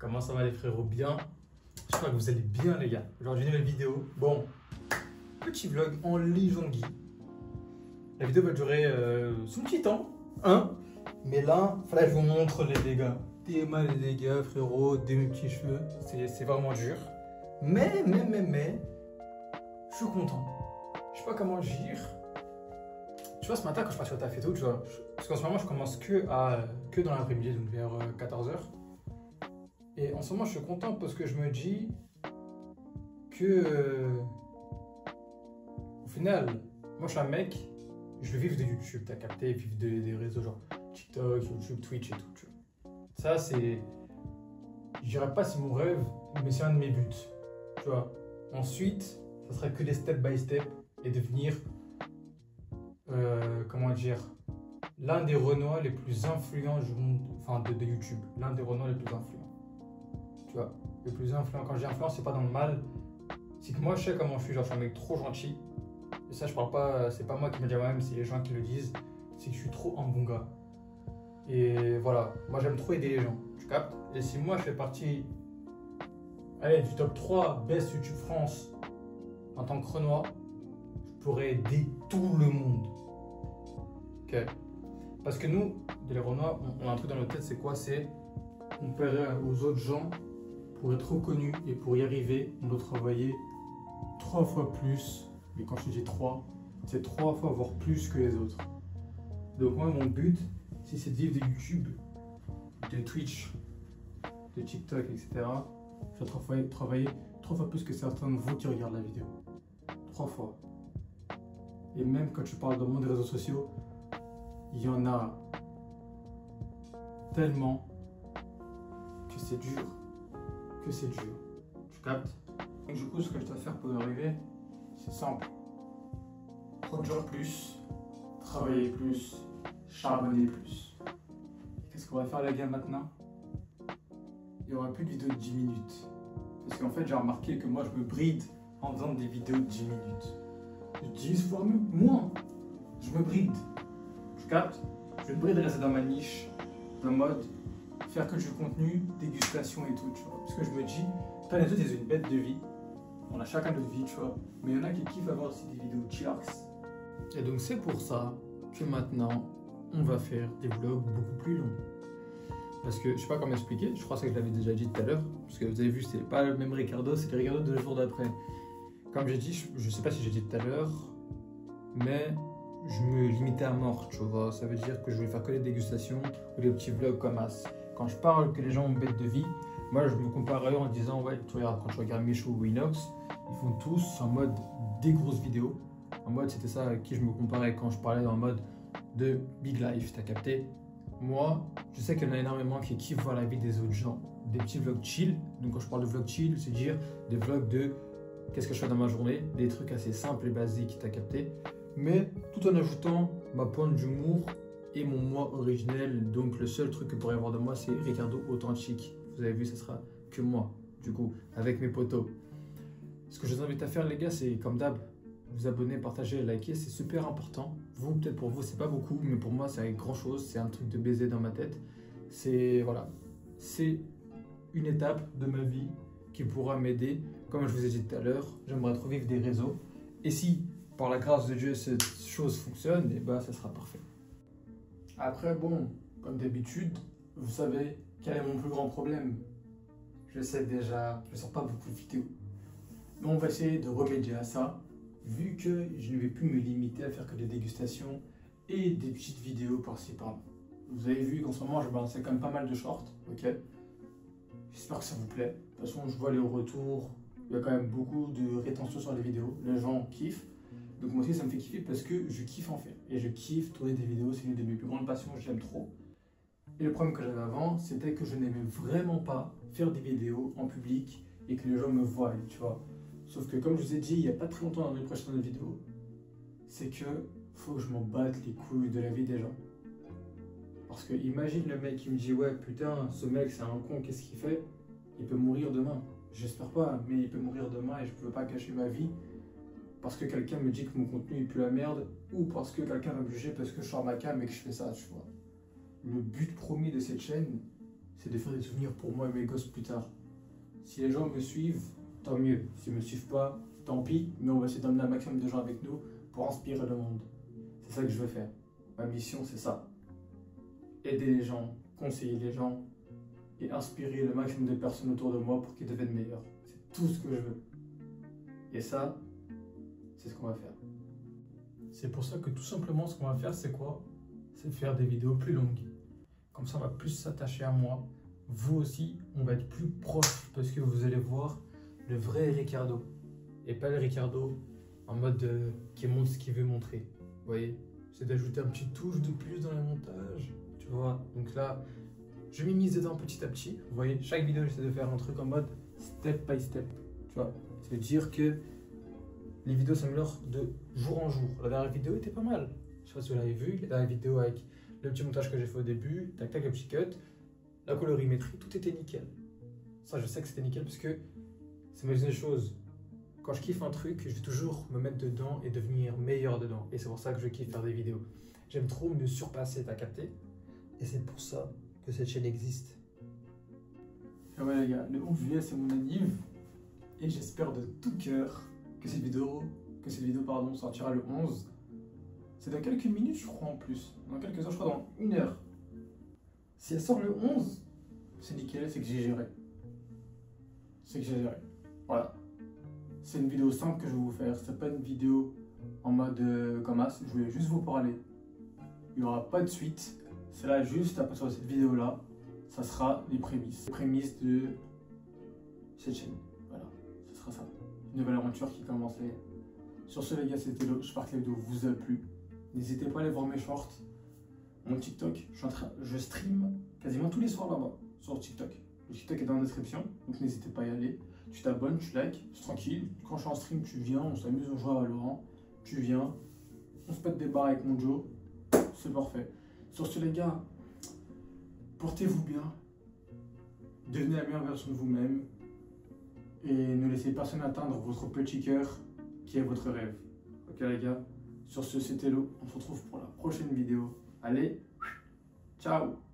Comment ça va les frérots? Bien? J'espère que vous allez bien les gars. Aujourd'hui une nouvelle vidéo. Bon, petit vlog en légende. La vidéo va durer son petit temps, hein. Mais là, fallait que je vous montre les dégâts. TMA les dégâts frérot, de mes petits cheveux. C'est vraiment dur. Mais, je suis content. Je sais pas comment agir. Tu vois, ce matin quand je passe au taf et tout, tu vois, parce qu'en ce moment je commence que dans l'après-midi, donc vers 14h. Et en ce moment je suis content parce que je me dis que au final, moi je suis un mec, je veux vivre de YouTube, t'as capté, vivre des réseaux genre TikTok, YouTube, Twitch et tout. Tu vois. Ça c'est, je dirais pas c'est mon rêve, mais c'est un de mes buts. Tu vois. Ensuite, ça serait que des step by step et devenir comment dire, l'un des Renois les plus influents du monde, enfin de YouTube, l'un des Renois les plus influents. Tu vois, le plus influent. Quand je dis influent, c'est pas dans le mal, c'est que moi je sais comment je suis, genre je suis un mec trop gentil. Et ça, je parle pas, c'est pas moi qui me dis à moi-même, c'est les gens qui le disent, c'est que je suis trop un bon gars. Et voilà, moi j'aime trop aider les gens, tu captes? Et si moi je fais partie, allez, du top 3 Best YouTube France en tant que Renois, je pourrais aider tout le monde. Ok. Parce que nous, de les Renois, on a un truc dans notre tête, c'est quoi? C'est comparer aux autres gens pour être reconnu et pour y arriver, on doit travailler 3 fois plus. Mais quand je te dis 3, c'est 3 fois voire plus que les autres. Donc moi, mon but, si c'est de vivre de YouTube, de Twitch, de TikTok, etc., je dois travailler 3 fois plus que certains de vous qui regardent la vidéo. 3 fois. Et même quand tu parles dans le monde des réseaux sociaux, il y en a tellement que c'est dur. Tu captes? Donc du coup, ce que je dois faire pour y arriver, c'est simple. Produire plus, travailler plus, charbonner plus. Et qu'est-ce qu'on va faire les gars maintenant? Il n'y aura plus de vidéos de 10 minutes. Parce qu'en fait, j'ai remarqué que moi, je me bride en faisant des vidéos de 10 minutes. 10 fois moins. Je me bride. Tu captes? Je me bride rester dans ma niche, dans le mode faire que du contenu, dégustation et tout, tu vois. Parce que je me dis, pas les autres, ils ont une bête de vie. On a chacun notre vie, tu vois. Mais il y en a qui kiffent avoir aussi des vidéos chillax. Et donc c'est pour ça que maintenant, on va faire des vlogs beaucoup plus longs. Parce que je sais pas comment expliquer, je crois que je l'avais déjà dit tout à l'heure. Parce que vous avez vu, c'est pas le même Ricardo, c'est le Ricardo de le jour d'après. Comme j'ai dit, je sais pas si j'ai dit tout à l'heure, mais je me limitais à mort, tu vois. Ça veut dire que je voulais faire que les dégustations ou les petits vlogs comme As. Quand je parle que les gens ont une bête de vie, moi je me compare à eux en disant, ouais, tu regardes, quand tu regardes Michou ou Inox, ils font tous en mode des grosses vidéos. En mode, c'était ça avec qui je me comparais quand je parlais en mode de Big Life, t'as capté? Moi, je sais qu'il y en a énormément qui kiffent voir la vie des autres gens, des petits vlogs chill. Donc quand je parle de vlog chill, c'est dire des vlogs de qu'est-ce que je fais dans ma journée, des trucs assez simples et basiques, t'as capté? Mais tout en ajoutant ma pointe d'humour et mon moi originel. Donc le seul truc que vous pourrez avoir de moi, c'est Ricardo authentique. Vous avez vu, ce sera que moi, du coup, avec mes potos. Ce que je vous invite à faire les gars, c'est comme d'hab, vous abonner, partager, liker, c'est super important. Vous, peut-être pour vous, c'est pas beaucoup, mais pour moi, c'est grand chose, c'est un truc de baiser dans ma tête. C'est, voilà, c'est une étape de ma vie qui pourra m'aider. Comme je vous ai dit tout à l'heure, j'aimerais trop vivre des réseaux. Et si, par la grâce de Dieu, cette chose fonctionne, et ben, ça sera parfait. Après, bon, comme d'habitude, vous savez quel est mon plus grand problème. Je sais déjà, je ne sors pas beaucoup de vidéos. Mais on va essayer de remédier à ça, vu que je ne vais plus me limiter à faire que des dégustations et des petites vidéos par-ci par-là. Vous avez vu qu'en ce moment, je balançais quand même pas mal de shorts, ok? J'espère que ça vous plaît. De toute façon, je vois les retours. Il y a quand même beaucoup de rétention sur les vidéos. Les gens kiffent. Donc moi aussi, ça me fait kiffer parce que je kiffe en faire. Et je kiffe tourner des vidéos. C'est une de mes plus grandes passions. J'aime trop. Et le problème que j'avais avant, c'était que je n'aimais vraiment pas faire des vidéos en public et que les gens me voient, tu vois. Sauf que comme je vous ai dit il n'y a pas très longtemps dans une précédente vidéo, c'est que faut que je m'en batte les couilles de la vie des gens. Parce que imagine le mec qui me dit ouais putain ce mec c'est un con, qu'est-ce qu'il fait? Il peut mourir demain. J'espère pas, mais il peut mourir demain et je peux pas cacher ma vie parce que quelqu'un me dit que mon contenu est plus la merde ou parce que quelqu'un va me juger parce que je sors ma cam et que je fais ça, tu vois. Le but premier de cette chaîne, c'est de faire des souvenirs pour moi et mes gosses plus tard. Si les gens me suivent, tant mieux. S'ils ne me suivent pas, tant pis, mais on va essayer d'emmener un maximum de gens avec nous pour inspirer le monde. C'est ça que je veux faire. Ma mission, c'est ça. Aider les gens, conseiller les gens et inspirer le maximum de personnes autour de moi pour qu'ils deviennent meilleurs. C'est tout ce que je veux. Et ça, c'est ce qu'on va faire. C'est pour ça que tout simplement, ce qu'on va faire, c'est quoi? C'est faire des vidéos plus longues. Comme ça, on va plus s'attacher à moi. Vous aussi, on va être plus proche parce que vous allez voir le vrai Ricardo. Et pas le Ricardo en mode qui montre ce qu'il veut montrer. Vous voyez? C'est d'ajouter un petit touche de plus dans le montage. Tu vois? Donc là, je m'y mise dedans petit à petit. Vous voyez? Chaque vidéo, j'essaie de faire un truc en mode step by step. Tu vois? Ça veut dire que les vidéos s'améliorent de jour en jour. La dernière vidéo était pas mal. Je sais pas si vous l'avez vu. La dernière vidéo avec le petit montage que j'ai fait au début, tac tac, le petit cut, la colorimétrie, tout était nickel. Ça, je sais que c'était nickel parce que c'est une chose. Quand je kiffe un truc, je vais toujours me mettre dedans et devenir meilleur dedans. Et c'est pour ça que je kiffe faire des vidéos. J'aime trop me surpasser, t'as capté? Et c'est pour ça que cette chaîne existe. Et ouais les gars, le 11 juillet c'est mon anniv. Et j'espère de tout cœur que cette vidéo sortira le 11. C'est dans quelques minutes je crois en plus. Dans quelques heures, je crois dans 1 heure. Si elle sort le 11, c'est nickel, c'est que j'ai géré. C'est que j'ai géré. Voilà. C'est une vidéo simple que je vais vous faire. C'est pas une vidéo en mode comme as. Je voulais juste vous parler. Il n'y aura pas de suite. C'est là juste à partir de cette vidéo là. Ça sera les prémices. Les prémices de cette chaîne. Voilà. Ce sera ça. Une nouvelle aventure qui commençait. Sur ce les gars, c'était l'eau. J'espère que la vidéo vous a plu. N'hésitez pas à aller voir mes shorts. Mon TikTok. Je stream quasiment tous les soirs là-bas. Sur TikTok. Le TikTok est dans la description. Donc n'hésitez pas à y aller. Tu t'abonnes, tu likes, c'est tranquille. Quand je suis en stream, tu viens, on s'amuse, on joue à Valorant. Tu viens, on se pète des barres avec mon Joe. C'est parfait. Sur ce les gars, portez-vous bien. Devenez la meilleure version de vous-même. Et ne laissez personne atteindre votre petit cœur qui est votre rêve. Ok les gars? Sur ce, c'était l'eau. On se retrouve pour la prochaine vidéo. Allez, ciao!